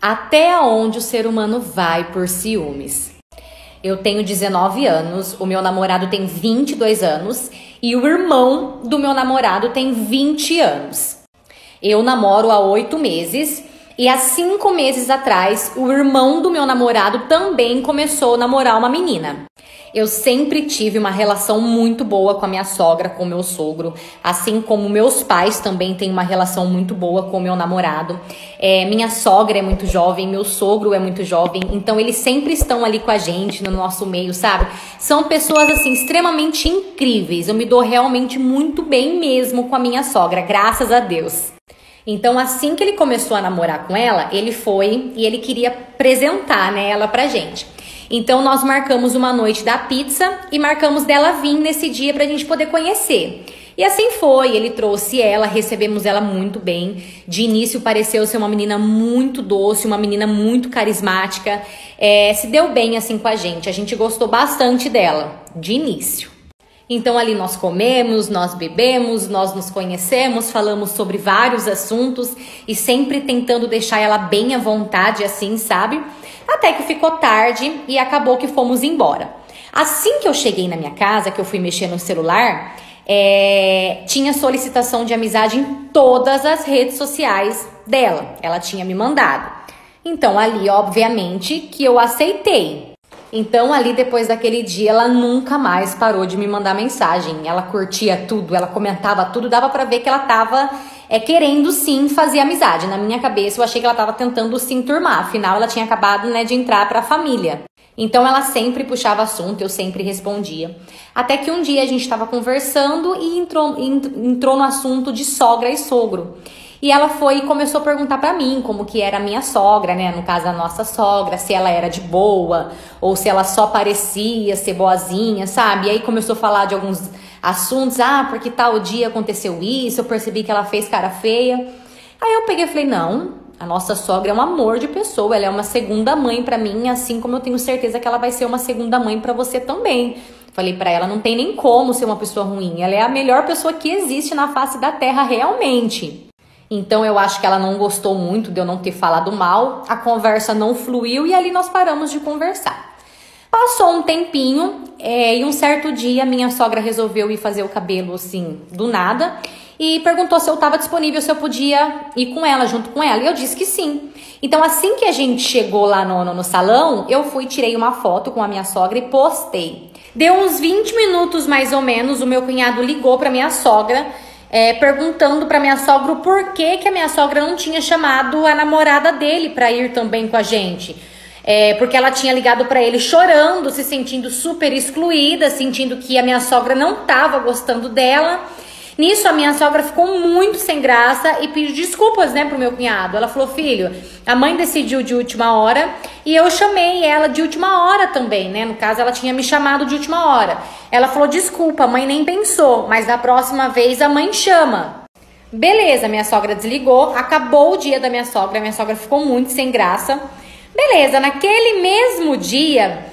Até onde o ser humano vai por ciúmes? Eu tenho 19 anos, o meu namorado tem 22 anos e o irmão do meu namorado tem 20 anos. Eu namoro há 8 meses e há 5 meses atrás o irmão do meu namorado também começou a namorar uma menina. Eu sempre tive uma relação muito boa com a minha sogra, com o meu sogro, assim como meus pais também têm uma relação muito boa com o meu namorado. Minha sogra é muito jovem, meu sogro é muito jovem, então eles sempre estão ali com a gente, no nosso meio, sabe? São pessoas, assim, extremamente incríveis. Eu me dou realmente muito bem mesmo com a minha sogra, graças a Deus. Então, assim que ele começou a namorar com ela, ele foi e ele queria apresentar, né, ela pra gente. Então, nós marcamos uma noite da pizza e marcamos dela vir nesse dia pra gente poder conhecer. E assim foi, ele trouxe ela, recebemos ela muito bem. De início pareceu ser uma menina muito doce, uma menina muito carismática. Se deu bem assim com a gente gostou bastante dela, de início. Então ali nós comemos, nós bebemos, nós nos conhecemos, falamos sobre vários assuntos e sempre tentando deixar ela bem à vontade assim, sabe? Até que ficou tarde e acabou que fomos embora. Assim que eu cheguei na minha casa, que eu fui mexer no celular, tinha solicitação de amizade em todas as redes sociais dela. Ela tinha me mandado. Então ali, obviamente, que eu aceitei. Então ali depois daquele dia ela nunca mais parou de me mandar mensagem. Ela curtia tudo, ela comentava tudo, dava pra ver que ela tava querendo sim fazer amizade. Na minha cabeça eu achei que ela tava tentando se enturmar, afinal ela tinha acabado, né, de entrar pra família. Então ela sempre puxava assunto, eu sempre respondia. Até que um dia a gente tava conversando e entrou no assunto de sogra e sogro. E ela foi e começou a perguntar pra mim como que era a minha sogra, né? No caso, a nossa sogra, se ela era de boa ou se ela só parecia ser boazinha, sabe? E aí começou a falar de alguns assuntos. Porque tal dia aconteceu isso, eu percebi que ela fez cara feia. Aí eu peguei e falei, não, a nossa sogra é um amor de pessoa, ela é uma segunda mãe pra mim, assim como eu tenho certeza que ela vai ser uma segunda mãe pra você também. Falei pra ela, não tem nem como ser uma pessoa ruim, ela é a melhor pessoa que existe na face da terra realmente. Então eu acho que ela não gostou muito de eu não ter falado mal, a conversa não fluiu e ali nós paramos de conversar. Passou um tempinho e um certo dia minha sogra resolveu ir fazer o cabelo assim, do nada, e perguntou se eu estava disponível, se eu podia ir com ela, junto com ela, e eu disse que sim. Então assim que a gente chegou lá no salão, eu fui, tirei uma foto com a minha sogra e postei. Deu uns 20 minutos mais ou menos, o meu cunhado ligou para minha sogra, perguntando pra minha sogra o porquê que a minha sogra não tinha chamado a namorada dele pra ir também com a gente. Porque ela tinha ligado pra ele chorando, se sentindo super excluída, sentindo que a minha sogra não tava gostando dela. Nisso a minha sogra ficou muito sem graça e pediu desculpas, né, pro meu cunhado. Ela falou, filho, a mãe decidiu de última hora e eu chamei ela de última hora também, né? No caso, ela tinha me chamado de última hora. Ela falou, desculpa, a mãe nem pensou, mas da próxima vez a mãe chama. Beleza, minha sogra desligou, acabou o dia da minha sogra ficou muito sem graça. Beleza, naquele mesmo dia,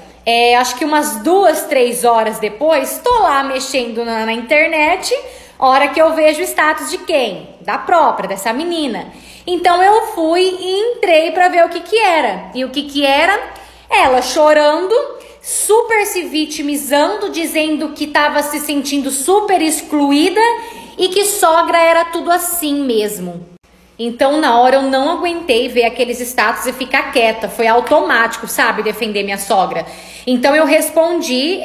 acho que umas 2, 3 horas depois, tô lá mexendo na internet. Hora que eu vejo o status de quem? Da própria, dessa menina. Então eu fui e entrei pra ver o que era. E o que era? Ela chorando, super se vitimizando, dizendo que tava se sentindo super excluída e que sogra era tudo assim mesmo. Então na hora eu não aguentei ver aqueles status e ficar quieta, foi automático, sabe, defender minha sogra. Então eu respondi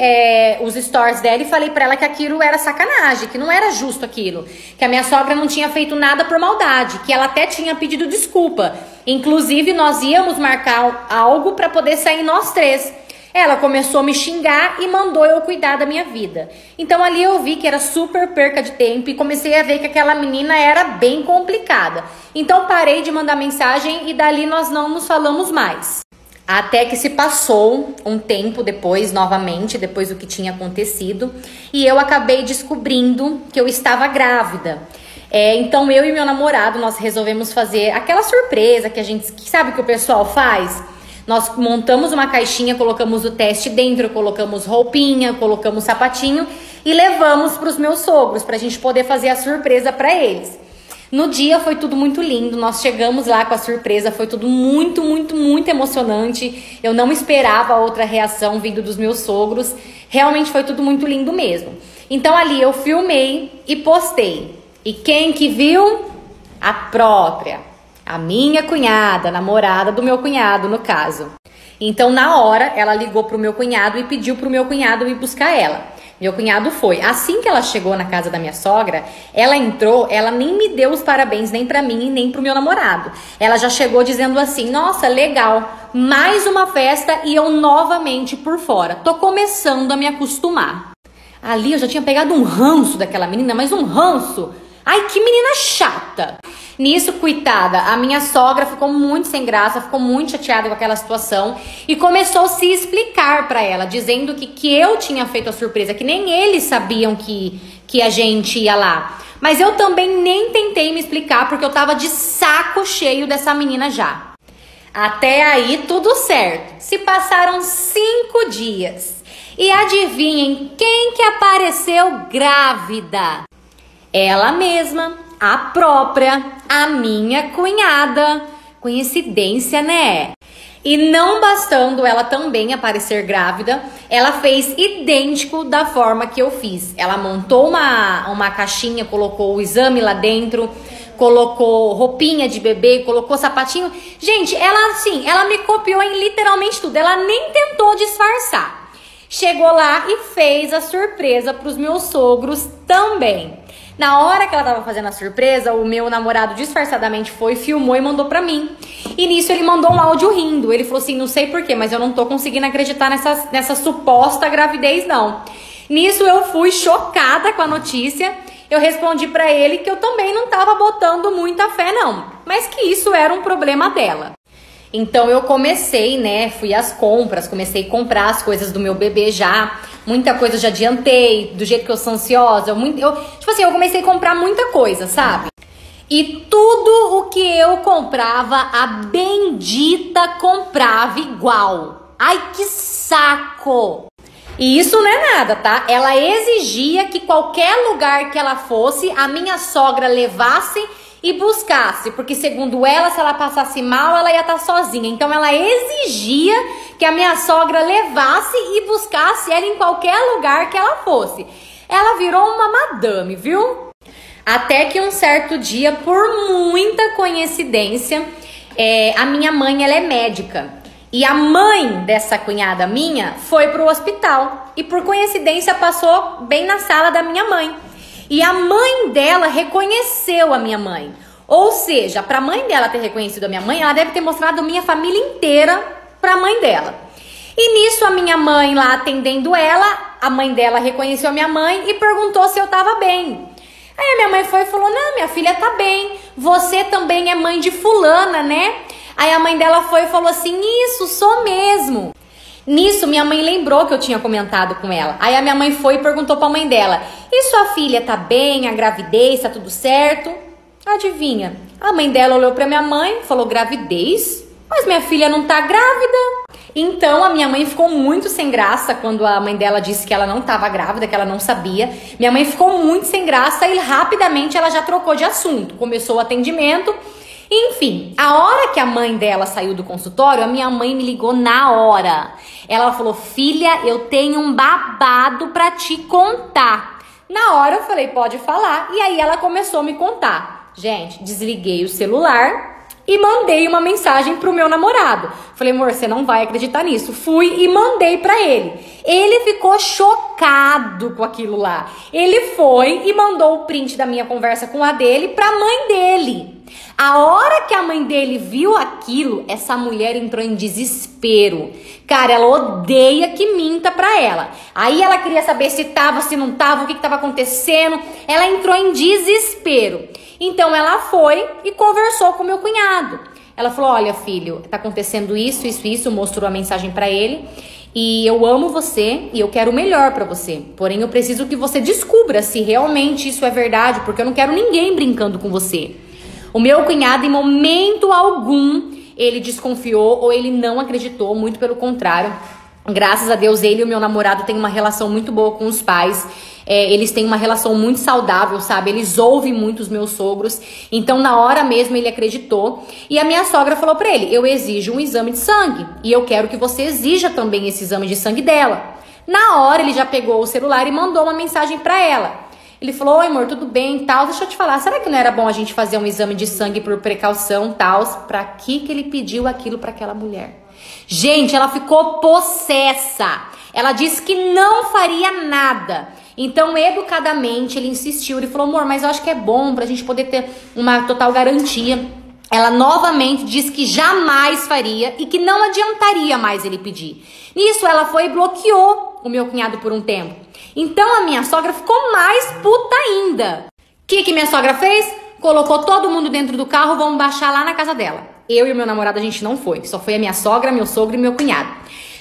os stories dela e falei pra ela que aquilo era sacanagem, que não era justo aquilo, que a minha sogra não tinha feito nada por maldade, que ela até tinha pedido desculpa. Inclusive nós íamos marcar algo pra poder sair nós três. Ela começou a me xingar e mandou eu cuidar da minha vida. Então ali eu vi que era super perca de tempo e comecei a ver que aquela menina era bem complicada. Então parei de mandar mensagem e dali nós não nos falamos mais. Até que se passou um tempo depois, novamente, depois do que tinha acontecido, e eu acabei descobrindo que eu estava grávida. Então eu e meu namorado, nós resolvemos fazer aquela surpresa que sabe que o pessoal faz? Nós montamos uma caixinha, colocamos o teste dentro, colocamos roupinha, colocamos sapatinho e levamos para os meus sogros, para a gente poder fazer a surpresa para eles. No dia foi tudo muito lindo, nós chegamos lá com a surpresa, foi tudo muito, muito, muito emocionante. Eu não esperava outra reação vindo dos meus sogros, realmente foi tudo muito lindo mesmo. Então ali eu filmei e postei. E quem que viu? A própria, a minha cunhada, namorada do meu cunhado no caso. Então na hora ela ligou pro meu cunhado e pediu pro meu cunhado ir buscar ela. Meu cunhado foi. Assim que ela chegou na casa da minha sogra, ela entrou, ela nem me deu os parabéns nem pra mim e nem pro meu namorado. Ela já chegou dizendo assim, nossa, legal, mais uma festa e eu novamente por fora. Tô começando a me acostumar. Ali eu já tinha pegado um ranço daquela menina, mas um ranço. Ai, que menina chata. Nisso, coitada, a minha sogra ficou muito sem graça, ficou muito chateada com aquela situação e começou a se explicar pra ela, dizendo que eu tinha feito a surpresa, que nem eles sabiam que a gente ia lá. Mas eu também nem tentei me explicar porque eu tava de saco cheio dessa menina já. Até aí tudo certo. Se passaram 5 dias e adivinhem quem que apareceu grávida? Ela mesma, a própria, a minha cunhada. Coincidência, né? E não bastando ela também aparecer grávida, ela fez idêntico da forma que eu fiz. Ela montou uma caixinha, colocou o exame lá dentro, colocou roupinha de bebê, colocou sapatinho. Gente, ela me copiou em literalmente tudo. Ela nem tentou disfarçar. Chegou lá e fez a surpresa para os meus sogros também. Na hora que ela tava fazendo a surpresa, o meu namorado disfarçadamente foi, filmou e mandou pra mim. E nisso ele mandou um áudio rindo. Ele falou assim, não sei porquê, mas eu não tô conseguindo acreditar nessa suposta gravidez, não. Nisso eu fui chocada com a notícia. Eu respondi pra ele que eu também não tava botando muita fé, não. Mas que isso era um problema dela. Então eu comecei, né, fui às compras, comecei a comprar as coisas do meu bebê já, muita coisa eu já adiantei, do jeito que eu sou ansiosa, eu comecei a comprar muita coisa, sabe? E tudo o que eu comprava, a bendita comprava igual. Ai, que saco! E isso não é nada, tá? Ela exigia que qualquer lugar que ela fosse, a minha sogra levasse e buscasse, porque segundo ela, se ela passasse mal, ela ia estar sozinha. Então ela exigia que a minha sogra levasse e buscasse ela em qualquer lugar que ela fosse. Ela virou uma madame, viu? Até que um certo dia, por muita coincidência, a minha mãe, ela é médica. E a mãe dessa cunhada minha foi pro hospital. E por coincidência passou bem na sala da minha mãe. E a mãe dela reconheceu a minha mãe. Ou seja, para a mãe dela ter reconhecido a minha mãe, ela deve ter mostrado a minha família inteira para a mãe dela. E nisso a minha mãe lá atendendo ela, a mãe dela reconheceu a minha mãe e perguntou se eu tava bem. Aí a minha mãe foi e falou, não, minha filha tá bem, você também é mãe de fulana, né? Aí a mãe dela foi e falou assim, isso, sou mesmo. Nisso, minha mãe lembrou que eu tinha comentado com ela. Aí a minha mãe foi e perguntou pra mãe dela, e sua filha tá bem, a gravidez, tá tudo certo? Adivinha? A mãe dela olhou pra minha mãe e falou, gravidez? Mas minha filha não tá grávida. Então a minha mãe ficou muito sem graça quando a mãe dela disse que ela não tava grávida, que ela não sabia. Minha mãe ficou muito sem graça e rapidamente ela já trocou de assunto. Começou o atendimento. Enfim, a hora que a mãe dela saiu do consultório, a minha mãe me ligou na hora. Ela falou, filha, eu tenho um babado pra te contar. Na hora eu falei, pode falar. E aí ela começou a me contar. Gente, desliguei o celular e mandei uma mensagem pro meu namorado. Falei, amor, você não vai acreditar nisso. Fui e mandei pra ele. Ele ficou chocado com aquilo lá. Ele foi e mandou o print da minha conversa com a dele pra mãe dele. A hora que a mãe dele viu aquilo, essa mulher entrou em desespero. Cara, ela odeia que minta pra ela. Aí ela queria saber se tava, se não tava, o que tava acontecendo. Ela entrou em desespero. Então ela foi e conversou com o meu cunhado. Ela falou, olha filho, tá acontecendo isso, isso, isso. Mostrou a mensagem pra ele. E eu amo você e eu quero o melhor pra você. Porém, eu preciso que você descubra se realmente isso é verdade, porque eu não quero ninguém brincando com você. O meu cunhado, em momento algum, ele desconfiou ou ele não acreditou, muito pelo contrário. Graças a Deus, ele e o meu namorado têm uma relação muito boa com os pais. Eles têm uma relação muito saudável, sabe? Eles ouvem muito os meus sogros. Então, na hora mesmo, ele acreditou. E a minha sogra falou pra ele, eu exijo um exame de sangue. E eu quero que você exija também esse exame de sangue dela. Na hora, ele já pegou o celular e mandou uma mensagem pra ela. Ele falou, oi amor, tudo bem e tal, deixa eu te falar, será que não era bom a gente fazer um exame de sangue por precaução e tal? Pra que ele pediu aquilo pra aquela mulher? Gente, ela ficou possessa. Ela disse que não faria nada. Então, educadamente, ele insistiu. Ele falou, amor, mas eu acho que é bom pra gente poder ter uma total garantia. Ela novamente disse que jamais faria e que não adiantaria mais ele pedir. Nisso, ela foi e bloqueou o meu cunhado por um tempo. Então, a minha sogra ficou mais puta ainda. O que minha sogra fez? Colocou todo mundo dentro do carro, vamos baixar lá na casa dela. Eu e o meu namorado, a gente não foi. Só foi a minha sogra, meu sogro e meu cunhado.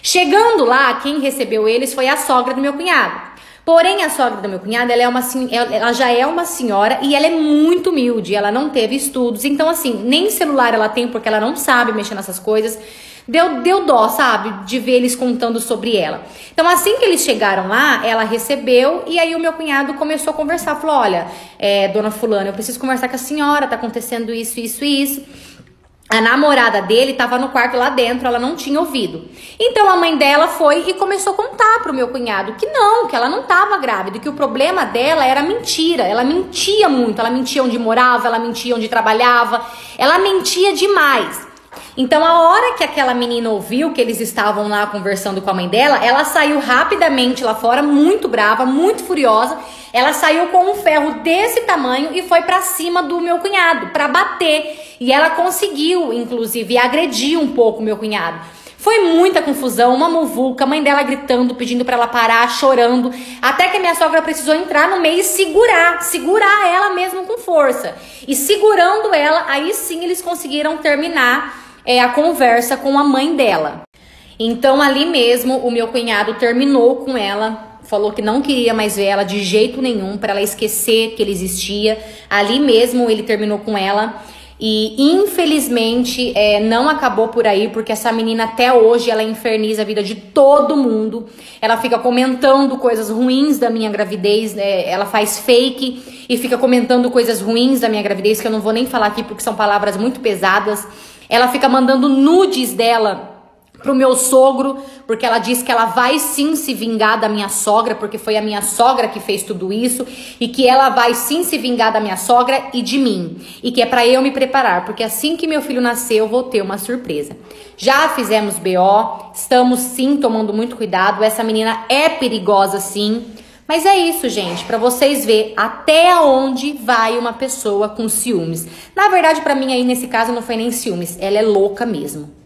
Chegando lá, quem recebeu eles foi a sogra do meu cunhado. Porém, a sogra do meu cunhado, ela já é uma senhora e ela é muito humilde. Ela não teve estudos. Então, assim, nem celular ela tem porque ela não sabe mexer nessas coisas. Deu dó, sabe? De ver eles contando sobre ela. Então, assim que eles chegaram lá, ela recebeu e aí o meu cunhado começou a conversar. Falou, olha, dona fulana, eu preciso conversar com a senhora, tá acontecendo isso, isso e isso. A namorada dele tava no quarto lá dentro, ela não tinha ouvido. Então a mãe dela foi e começou a contar pro meu cunhado que ela não tava grávida, que o problema dela era mentira. Ela mentia muito, ela mentia onde morava, ela mentia onde trabalhava, ela mentia demais. Então a hora que aquela menina ouviu que eles estavam lá conversando com a mãe dela, ela saiu rapidamente lá fora, muito brava, muito furiosa. Ela saiu com um ferro desse tamanho e foi pra cima do meu cunhado, pra bater. E ela conseguiu, inclusive, agredir um pouco o meu cunhado. Foi muita confusão, uma muvuca, a mãe dela gritando, pedindo pra ela parar, chorando. Até que a minha sogra precisou entrar no meio e segurar ela mesmo com força. E segurando ela, aí sim eles conseguiram terminar a conversa com a mãe dela. Então ali mesmo o meu cunhado terminou com ela. Falou que não queria mais ver ela de jeito nenhum, para ela esquecer que ele existia. Ali mesmo ele terminou com ela. E infelizmente não acabou por aí, porque essa menina até hoje ela inferniza a vida de todo mundo. Ela fica comentando coisas ruins da minha gravidez, ela faz fake e fica comentando coisas ruins da minha gravidez, que eu não vou nem falar aqui porque são palavras muito pesadas. Ela fica mandando nudes dela pro meu sogro, porque ela diz que ela vai sim se vingar da minha sogra, porque foi a minha sogra que fez tudo isso, e que ela vai sim se vingar da minha sogra e de mim, e que é pra eu me preparar, porque assim que meu filho nascer eu vou ter uma surpresa. Já fizemos BO, estamos sim tomando muito cuidado, essa menina é perigosa sim, mas é isso, gente, pra vocês verem até onde vai uma pessoa com ciúmes. Na verdade, pra mim aí nesse caso não foi nem ciúmes, ela é louca mesmo.